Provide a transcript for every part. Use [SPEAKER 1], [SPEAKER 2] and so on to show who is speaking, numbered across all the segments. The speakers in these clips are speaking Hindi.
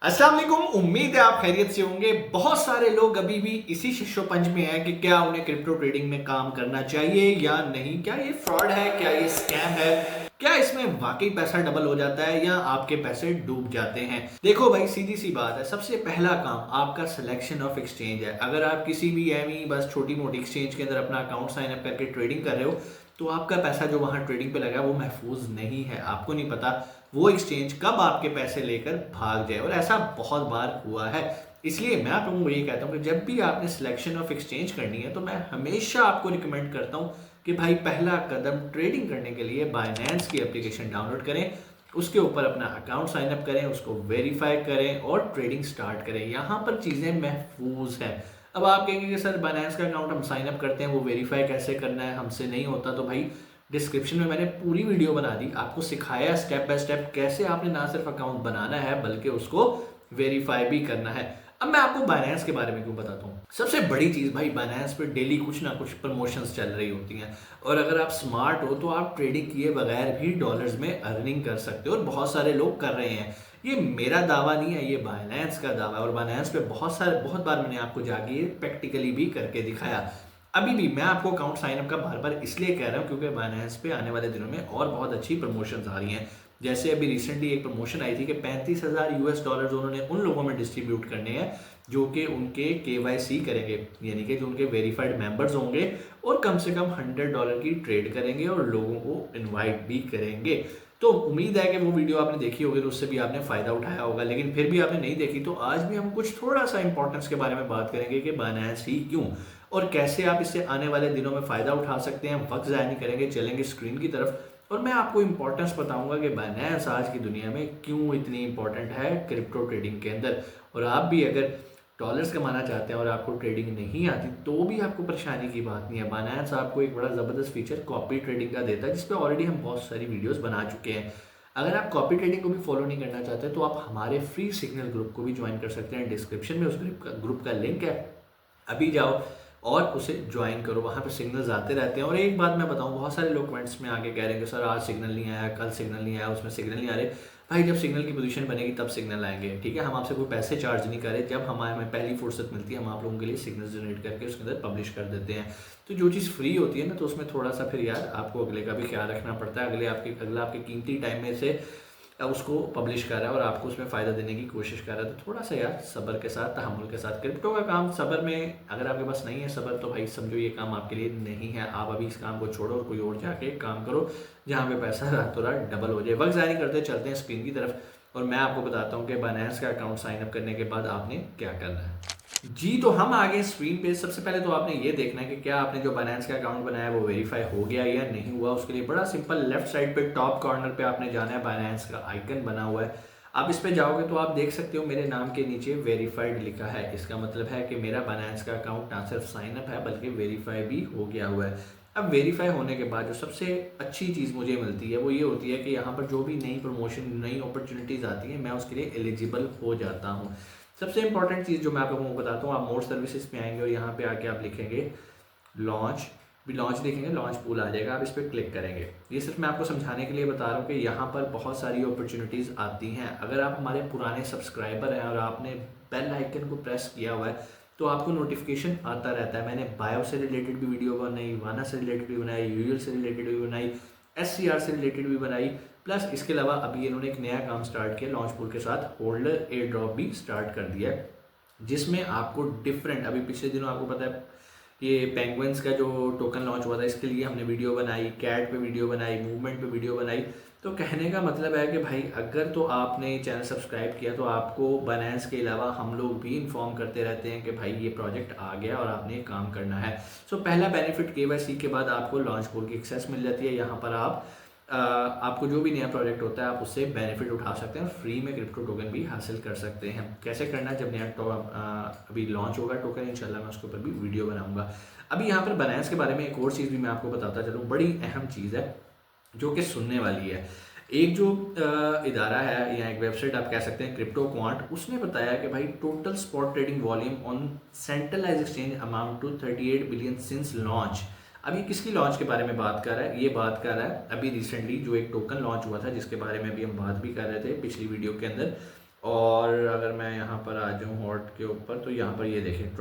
[SPEAKER 1] अस्सलाम वालेकुम। उम्मीद है आप खैरियत से होंगे। बहुत सारे लोग अभी भी इसी शिशोपंज में हैं कि क्या उन्हें क्रिप्टो ट्रेडिंग में काम करना चाहिए या नहीं, क्या ये फ्रॉड है, क्या ये स्कैम है, क्या इसमें वाकई पैसा डबल हो जाता है या आपके पैसे डूब जाते हैं। देखो भाई, सीधी सी बात है, सबसे पहला काम आपका सिलेक्शन ऑफ एक्सचेंज है। अगर आप किसी भी एमी बस छोटी मोटी एक्सचेंज के अंदर अपना अकाउंट साइन अप करके ट्रेडिंग कर रहे हो तो आपका पैसा जो वहां ट्रेडिंग पे लगा है वो महफूज नहीं है। आपको नहीं पता वो एक्सचेंज कब आपके पैसे लेकर भाग जाए, और ऐसा बहुत बार हुआ है। इसलिए मैं आप लोगों को ये कहता हूँ कि जब भी आपने सिलेक्शन ऑफ एक्सचेंज करनी है तो मैं हमेशा आपको रिकमेंड करता हूँ कि भाई पहला कदम ट्रेडिंग करने के लिए बाइनेंस की एप्लीकेशन डाउनलोड करें, उसके ऊपर अपना अकाउंट साइन अप करें, उसको वेरीफाई करें और ट्रेडिंग स्टार्ट करें। यहाँ पर चीज़ें महफूज हैं। अब आप कहेंगे कि सर बाइनेंस का अकाउंट हम साइन अप करते हैं, वो वेरीफाई कैसे करना है, हमसे नहीं होता। तो भाई डिस्क्रिप्शन में मैंने पूरी वीडियो बना दी, आपको सिखाया स्टेप बाय स्टेप कैसे आपने ना सिर्फ अकाउंट बनाना है बल्कि उसको वेरीफाई भी करना है। अब मैं आपको बाइनेंस के बारे में क्यों बताता हूँ। सबसे बड़ी चीज़ भाई, बाइनेंस पे डेली कुछ ना कुछ प्रमोशंस चल रही होती हैं, और अगर आप स्मार्ट हो तो आप ट्रेडिंग किए बगैर भी डॉलर्स में अर्निंग कर सकते हो, और बहुत सारे लोग कर रहे हैं। ये मेरा दावा नहीं है, ये बाइनेंस का दावा है, और बाइनेंस पे बहुत बार मैंने आपको जाके ये प्रैक्टिकली भी करके दिखाया। अभी भी मैं आपको अकाउंट साइन अप का बार बार इसलिए कह रहा हूँ क्योंकि बाइनेंस पे आने वाले दिनों में और बहुत अच्छी प्रमोशंस आ रही हैं। जैसे अभी रिसेंटली एक प्रमोशन आई थी कि 35,000 यूएस डॉलर उन्होंने उन लोगों में डिस्ट्रीब्यूट करने हैं जो कि उनके केवाईसी करेंगे, यानी कि जो उनके वेरीफाइड मेंबर्स होंगे और कम से कम $100 की ट्रेड करेंगे और लोगों को इनवाइट भी करेंगे। तो उम्मीद है कि वो वीडियो आपने देखी होगी तो उससे भी आपने फायदा उठाया होगा, लेकिन फिर भी आपने नहीं देखी तो आज भी हम कुछ थोड़ा सा इंपॉर्टेंस के बारे में बात करेंगे कि बाइनेंस ही क्यों और कैसे आप इससे आने वाले दिनों में फ़ायदा उठा सकते हैं। वक्त ज़ाया नहीं करेंगे, चलेंगे स्क्रीन की तरफ और मैं आपको इंपॉर्टेंस बताऊंगा कि बाइनेंस आज की दुनिया में क्यों इतनी इंपॉर्टेंट है क्रिप्टो ट्रेडिंग के अंदर। और आप भी अगर डॉलर्स कमाना चाहते हैं और आपको ट्रेडिंग नहीं आती तो भी आपको परेशानी की बात नहीं है। बाइनेंस आपको एक बड़ा ज़बरदस्त फीचर कॉपी ट्रेडिंग का देता है, जिस पर ऑलरेडी हम बहुत सारी वीडियोस बना चुके हैं। अगर आप कॉपी ट्रेडिंग को भी फॉलो नहीं करना चाहते तो आप हमारे फ्री सिग्नल ग्रुप को भी ज्वाइन कर सकते हैं। डिस्क्रिप्शन में उस ग्रुप का लिंक है, अभी जाओ और उसे ज्वाइन करो। वहाँ पे सिग्नल्स आते रहते हैं। और एक बात मैं बताऊँ, बहुत सारे लोग कमेंट्स में आके कह रहे हैं कि सर आज सिग्नल नहीं आया, कल सिग्नल नहीं आया, उसमें सिग्नल नहीं आ रहे। भाई जब सिग्नल की पोजीशन बनेगी तब सिग्नल आएंगे, ठीक है। हम आपसे कोई पैसे चार्ज नहीं कर रहे, जब हमें पहली फुर्सत मिलती है हम आप लोगों के लिए सिग्नल जनरेट करके उसके अंदर पब्लिश कर देते हैं। तो जो चीज़ फ्री होती है ना तो उसमें थोड़ा सा फिर यार आपको अगले का भी ख्याल रखना पड़ता है। अगला आपके कीमती टाइम में से उसको पब्लिश कर रहा है और आपको उसमें फ़ायदा देने की कोशिश कर रहा है, तो थोड़ा सा यार सब्र के साथ, तहम्मुल के साथ। क्रिप्टो का काम सब्र में, अगर आपके पास नहीं है सब्र तो भाई समझो ये काम आपके लिए नहीं है। आप अभी इस काम को छोड़ो और कोई और जाके काम करो जहाँ पे पैसा रातों रात डबल हो जाए। वक्त ज़ाया नहीं करते, चलते हैं स्क्रीन की तरफ और मैं आपको बताता हूँ कि बाइनेंस का अकाउंट साइन अप करने के बाद आपने क्या करना है। जी, तो हम आ गए स्क्रीन पे। सबसे पहले तो आपने ये देखना है कि क्या आपने जो बाइनेंस का अकाउंट बनाया है वो वेरीफाई हो गया या नहीं हुआ। उसके लिए बड़ा सिंपल, लेफ्ट साइड पे टॉप कॉर्नर पे आपने जाना है, बाइनेंस का आइकन बना हुआ है। आप इस पे जाओगे तो आप देख सकते हो मेरे नाम के नीचे वेरीफाइड लिखा है। इसका मतलब है कि मेरा बाइनेंस का अकाउंट ना सिर्फ साइन अप है बल्कि वेरीफाई भी हो गया हुआ है। अब वेरीफाई होने के बाद जो सबसे अच्छी चीज़ मुझे मिलती है वो ये होती है कि यहाँ पर जो भी नई प्रमोशन, नई अपॉर्चुनिटीज़ आती हैं मैं उसके लिए एलिजिबल हो जाता हूँ। सबसे इंपॉर्टेंट चीज़ जो मैं आप लोगों को बताता हूँ, आप मोर सर्विसेज पे आएंगे और यहाँ पे आके आप लिखेंगे लॉन्च, भी लॉन्च देखेंगे, लॉन्च पूल आ जाएगा, आप इस पर क्लिक करेंगे। ये सिर्फ मैं आपको समझाने के लिए बता रहा हूँ कि यहाँ पर बहुत सारी अपॉर्चुनिटीज़ आती हैं। अगर आप हमारे पुराने सब्सक्राइबर हैं और आपने बेल आइकन को प्रेस किया हुआ है तो आपको नोटिफिकेशन आता रहता है। मैंने बायो से रिलेटेड भी वीडियो बनाई, वाना से रिलेटेड भी बनाई, यूएल से रिलेटेड भी बनाई, एससीआर से रिलेटेड भी बनाई। प्लस इसके अलावा अभी इन्होंने एक नया काम स्टार्ट किया लॉन्च पूल के साथ, होल्डर एयर ड्रॉप भी स्टार्ट कर दिया है, जिसमें आपको डिफरेंट, अभी पिछले दिनों आपको पता है ये पेंगुइन्स का जो टोकन लॉन्च हुआ था इसके लिए हमने वीडियो बनाई, कैट पे वीडियो बनाई, मूवमेंट पे वीडियो बनाई। तो कहने का मतलब है कि भाई अगर तो आपने चैनल सब्सक्राइब किया तो आपको बाइनेंस के अलावा हम लोग भी इन्फॉर्म करते रहते हैं कि भाई ये प्रोजेक्ट आ गया और आपने काम करना है। सो पहला बेनिफिट केवाईसी के बाद आपको लॉन्च कोड की एक्सेस मिल जाती है। यहाँ पर आप आपको जो भी नया प्रोजेक्ट होता है आप उससे बेनिफिट उठा सकते हैं और फ्री में क्रिप्टो टोकन भी हासिल कर सकते हैं। कैसे करना है, जब नया अभी लॉन्च होगा टोकन इंशाल्लाह मैं उसके ऊपर भी वीडियो बनाऊंगा। अभी यहाँ पर बाइनेंस के बारे में एक और चीज़ भी मैं आपको बताता चलूँ, बड़ी अहम चीज़ है जो कि सुनने वाली है। एक जो इदारा है या एक वेबसाइट आप कह सकते हैं क्रिप्टो क्वांट, उसने बताया कि भाई total spot trading volume on centralise exchange amount to 38 billion since launch. अब ये किसकी लॉन्च के बारे में बात कर रहा है, ये बात कर रहा है अभी रिसेंटली जो एक टोकन लॉन्च हुआ था जिसके बारे में भी हम बात भी कर रहे थे पिछली वीडियो के अंदर। और अगर मैं यहाँ पर आ जाऊँ हॉट के ऊपर, तो यहाँ पर ये देखें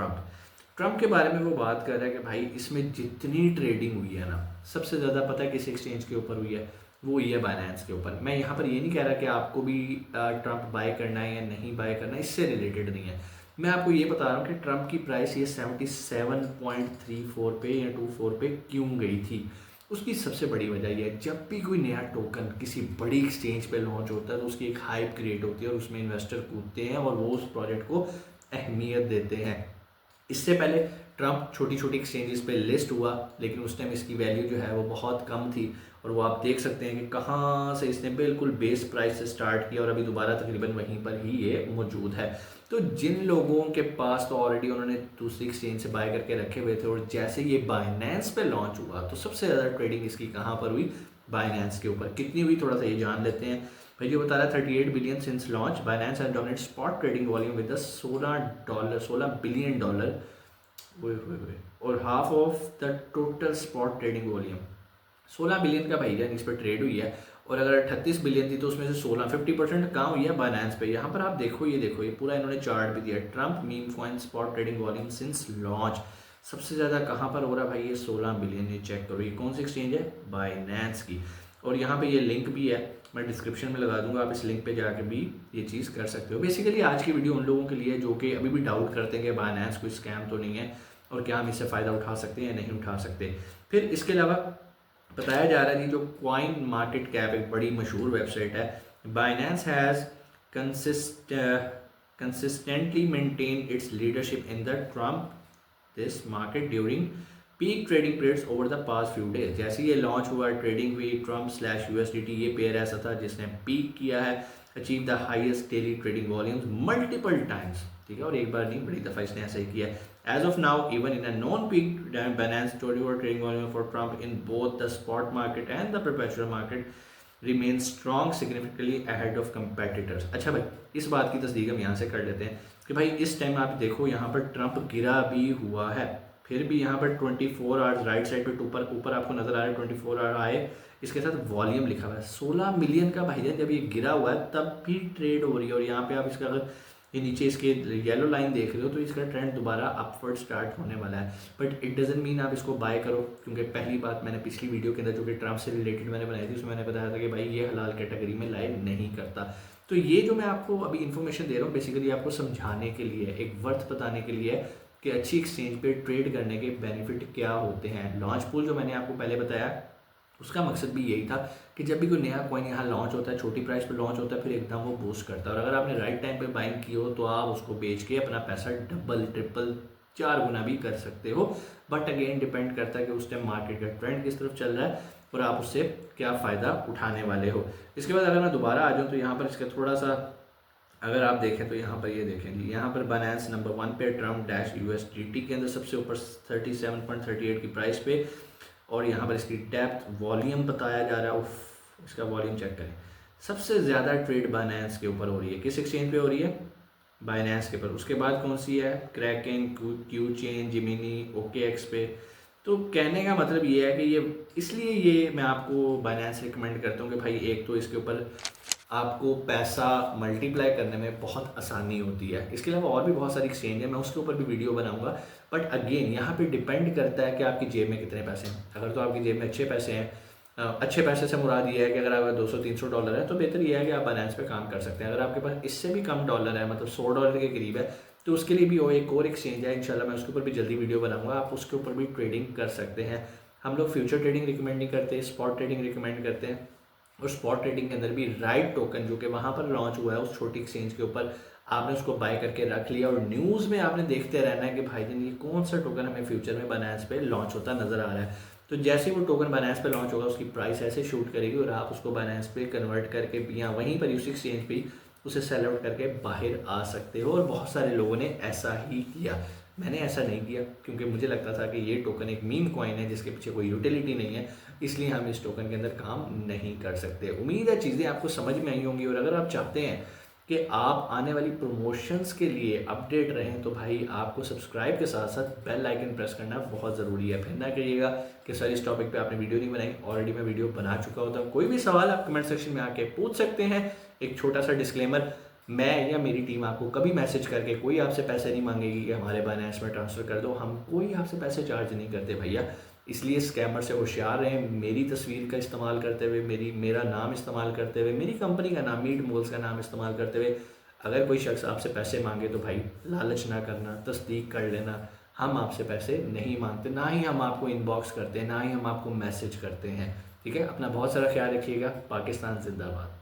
[SPEAKER 1] ट्रम्प के बारे में वो बात कर रहा है कि भाई इसमें जितनी ट्रेडिंग हुई है ना, सबसे ज़्यादा पता है किस एक्सचेंज के ऊपर हुई है, वो हुई है बाइनेंस के ऊपर। मैं यहाँ पर ये नहीं कह रहा कि आपको भी ट्रम्प बाय करना है या नहीं बाय करना है, इससे रिलेटेड नहीं है। मैं आपको ये बता रहा हूँ कि ट्रम्प की प्राइस ये 77.34 पे या 24 पे क्यों गई थी। उसकी सबसे बड़ी वजह यह है, जब भी कोई नया टोकन किसी बड़ी एक्सचेंज पे लॉन्च होता है तो उसकी एक हाइप क्रिएट होती है और उसमें इन्वेस्टर कूदते हैं और वो उस प्रोजेक्ट को अहमियत देते हैं। इससे पहले ट्रम्प छोटी छोटी एक्सचेंजेस पे लिस्ट हुआ, लेकिन उस टाइम इसकी वैल्यू जो है वो बहुत कम थी और वो आप देख सकते हैं कि कहाँ से इसने बिल्कुल बेस प्राइस से स्टार्ट किया और अभी दोबारा तकरीबन वहीं पर ही ये मौजूद है। तो जिन लोगों के पास तो ऑलरेडी उन्होंने दूसरी एक्सचेंज से बाय करके रखे हुए थे और जैसे ये बाइनेंस पे लॉन्च हुआ तो सबसे ज़्यादा ट्रेडिंग इसकी कहाँ पर हुई, बाइनेंस के ऊपर। कितनी हुई थोड़ा सा ये जान लेते हैं। भाई जो बता रहा है 38 billion since launch, Binance has dominated spot trading volume with $16 billion और half of the total spot trading volume. 16 billion का भाईजान इस पर ट्रेड हुई है और अगर 38 बिलियन थी तो उसमें से 50% कहाँ हुई है बाइनेंस पे। यहाँ पर आप देखो ये पूरा इन्होंने चार्ट भी दिया, Trump meme coin spot trading volume since launch. सबसे ज़्यादा कहाँ पर हो रहा है भाई, ये 16 बिलियन। ये चेक करो, ये कौन सी एक्सचेंज है, बाइनेंस की। और यहाँ पे ये लिंक भी है, मैं डिस्क्रिप्शन में लगा दूंगा, आप इस लिंक पे जाकर भी ये चीज़ कर सकते हो। बेसिकली आज की वीडियो उन लोगों के लिए जो कि अभी भी डाउट करते हैं कि बाइनेंस कोई स्कैम तो नहीं है और क्या हम इससे फ़ायदा उठा सकते हैं या नहीं उठा सकते। फिर इसके अलावा बताया जा रहा है कि जो कॉइन मार्केट कैप एक बड़ी मशहूर वेबसाइट है, Binance has consistently maintain its leadership in the Trump this market during peak trading periods over the past few days. जैसे ये लॉन्च हुआ, ट्रेडिंग हुई, ट्रम्प/USDT ये पेयर ऐसा था जिसने पीक किया है, achieve the highest daily trading volumes multiple times, ठीक है, और एक बार नहीं बड़ी दफ़ा इसने ऐसा ही किया है। As of now, even in a non-peak Binance trading volume for Trump in both the spot market and the perpetual market remains strong, significantly ahead of competitors। अच्छा भाई, इस बात की तस्दीक हम यहाँ से कर लेते हैं कि भाई इस टाइम आप देखो यहाँ पर ट्रम्प गिरा भी हुआ है, फिर भी यहाँ पर 24 आवर्स राइट साइड पे ऊपर आपको नजर आ रहा है 24 आवर आए, इसके साथ वॉल्यूम लिखा हुआ है 16 मिलियन का भाईजान। जब ये गिरा हुआ है तब भी ट्रेड हो रही है और यहाँ पे आप इसका अगर ये नीचे इसके येलो लाइन देख रहे हो तो इसका ट्रेंड दोबारा अपवर्ड स्टार्ट होने वाला है। बट इट डजंट मीन आप इसको बाय करो, क्योंकि पहली बात मैंने पिछली वीडियो के अंदर जो कि ट्रम्प से रिलेटेड मैंने बनाई थी उसमें मैंने बताया था कि भाई ये हलाल कैटेगरी में लाइव नहीं करता। तो ये जो मैं आपको अभी इन्फॉर्मेशन दे रहा हूँ बेसिकली आपको समझाने के लिए, एक वर्थ बताने के लिए कि अच्छी एक्सचेंज पे ट्रेड करने के बेनिफिट क्या होते हैं। लॉन्च पूल जो मैंने आपको पहले बताया उसका मकसद भी यही था कि जब भी कोई नया कॉइन यहाँ लॉन्च होता है, छोटी प्राइस पे लॉन्च होता है, फिर एकदम वो बूस्ट करता है और अगर आपने राइट टाइम पे बाइंग की हो तो आप उसको बेच के अपना पैसा डबल ट्रिपल 4 गुना भी कर सकते हो। बट अगेन डिपेंड करता है कि उस टाइम मार्केट का ट्रेंड किस तरफ चल रहा है और आप उससे क्या फ़ायदा उठाने वाले हो। इसके बाद अगर मैं दोबारा आ जाऊँ तो यहाँ पर इसका थोड़ा सा अगर आप देखें तो यहाँ पर ये देखेंगे, यहाँ पर बाइनेंस नंबर 1 पे ट्रम्प/USDT के अंदर सबसे ऊपर 37.38 की प्राइस पे और यहाँ पर इसकी डेप्थ वॉल्यूम बताया जा रहा है। इसका वॉल्यूम चेक करें, सबसे ज़्यादा ट्रेड बाइनेंस के ऊपर हो रही है। किस एक्सचेंज पे हो रही है, बाइनेंस के ऊपर। उसके बाद कौन सी है, Kraken, Q chain, Gemini, OKX पे। तो कहने का मतलब ये है कि ये इसलिए ये मैं आपको बाइनेंस रिकमेंड करता हूँ कि भाई एक तो इसके ऊपर आपको पैसा मल्टीप्लाई करने में बहुत आसानी होती है। इसके अलावा और भी बहुत सारी एक्सचेंज है, मैं उसके ऊपर भी वीडियो बनाऊंगा। बट अगेन यहाँ पे डिपेंड करता है कि आपकी जेब में कितने पैसे हैं। अगर तो आपकी जेब में अच्छे पैसे हैं, अच्छे पैसे से मुराद ये है कि अगर आपका $200-300 है तो बेहतर ये है कि आप बाइनेंस पे काम कर सकते हैं। अगर आपके पास इससे भी कम डॉलर है, मतलब $100 के करीब है, तो उसके लिए भी वो एक और एक्सचेंज है, इंशाल्लाह मैं उसके ऊपर भी जल्दी वीडियो बनाऊंगा, आप उसके ऊपर भी ट्रेडिंग कर सकते हैं। हम लोग फ्यूचर ट्रेडिंग रिकमेंड नहीं करते, स्पॉट ट्रेडिंग रिकमेंड करते हैं। और स्पॉट ट्रेडिंग के अंदर भी राइट टोकन जो कि वहाँ पर लॉन्च हुआ है उस छोटी एक्सचेंज के ऊपर आपने उसको बाय करके रख लिया और न्यूज़ में आपने देखते रहना है कि भाईजान ये कौन सा टोकन हमें फ्यूचर में बाइनेंस पे लॉन्च होता नजर आ रहा है। तो जैसे वो टोकन बाइनेंस पे लॉन्च होगा उसकी प्राइस ऐसे शूट करेगी और आप उसको बाइनेंस पे कन्वर्ट करके या वहीं पर उस एक्सचेंज पे उसे सेल आउट करके बाहर आ सकते हो। और बहुत सारे लोगों ने ऐसा ही किया, मैंने ऐसा नहीं किया क्योंकि मुझे लगता था कि ये टोकन एक मीम कॉइन है जिसके पीछे कोई यूटिलिटी नहीं है, इसलिए हम इस टोकन के अंदर काम नहीं कर सकते। उम्मीद है चीज़ें आपको समझ में आई होंगी और अगर आप चाहते हैं कि आप आने वाली प्रमोशंस के लिए अपडेट रहें तो भाई आपको सब्सक्राइब के साथ साथ बेल आइकन प्रेस करना बहुत ज़रूरी है। फिर ना कहिएगा कि सर इस टॉपिक पे आपने वीडियो नहीं बनाई, ऑलरेडी मैं वीडियो बना चुका होता हूँ। कोई भी सवाल आप कमेंट सेक्शन में आके पूछ सकते हैं। एक छोटा सा डिस्क्लेमर, मैं या मेरी टीम आपको कभी मैसेज करके कोई आपसे पैसे नहीं मांगेगी कि हमारे बाइनेंस में ट्रांसफ़र कर दो। हम कोई आपसे पैसे चार्ज नहीं करते भैया। इसलिए स्कैमर से होशियार रहें। मेरी तस्वीर का इस्तेमाल करते हुए, मेरा नाम इस्तेमाल करते हुए, मेरी कंपनी का नाम मीट मोल्स का नाम इस्तेमाल करते हुए अगर कोई शख्स आपसे पैसे मांगे तो भाई लालच ना करना, तस्दीक कर लेना। हम आपसे पैसे नहीं मांगते, ना ही हम आपको इनबॉक्स करते हैं, ना ही हम आपको मैसेज करते हैं। ठीक है, अपना बहुत सारा ख्याल रखिएगा। पाकिस्तान जिंदाबाद।